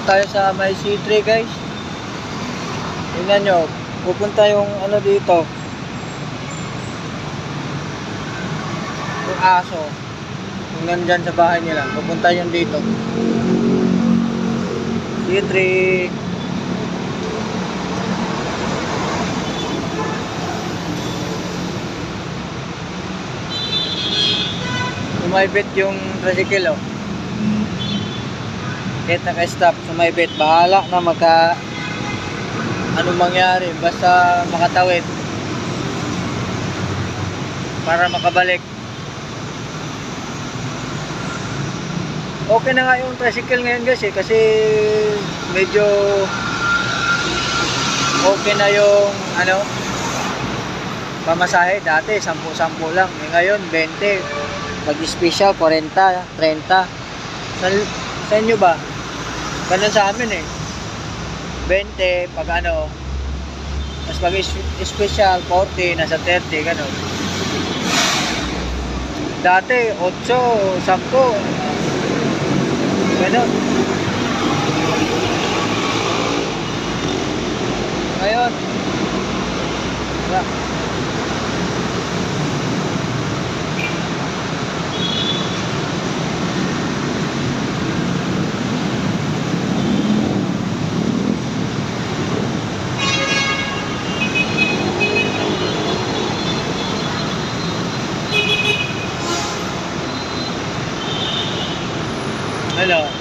tayo sa may C3 guys. Tingnan nyo, pupunta yung ano dito, yung aso, yung nandyan sa bahay nila, pupunta yun dito. C3. Sumaybit yung tricycle, oh. Kahit naka-stop, sumaybit. Bahala na anong mangyari, basta makatawid para makabalik. Okay na nga yung tricycle ngayon guys kasi medyo okay na yung pamasahe. Dati 10-10 lang, ngayon 20. Pag special 40, 30. Sa inyo ba? Ganun sa amin 20 pag tapos pag special 40, nasa 30, ganun. Dati 8, 10, ganun. Ngayon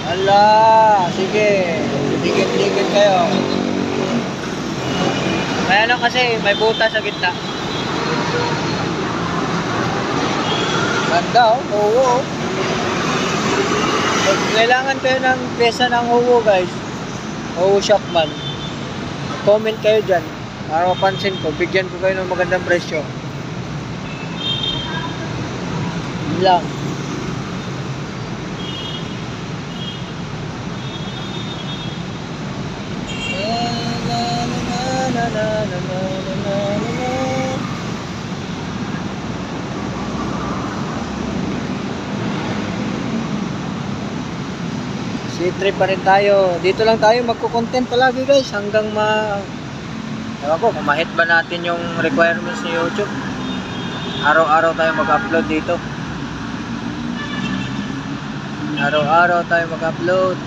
ala, sige, digit-digit kayo. May kasi, may butas sa gitna. Ganda, oo. Kailangan kayo ng pyesa ng oo guys. Oo Shockman. Comment kayo dyan para mapansin ko, bigyan ko kayo ng magandang presyo. Yun lang. C3 pa rin tayo. Dito lang tayo magko-content palagi guys hanggang ewan ko kung ma-hit ba natin yung requirements ni YouTube. Araw-araw tayo mag-upload dito. Araw-araw tayo mag-upload.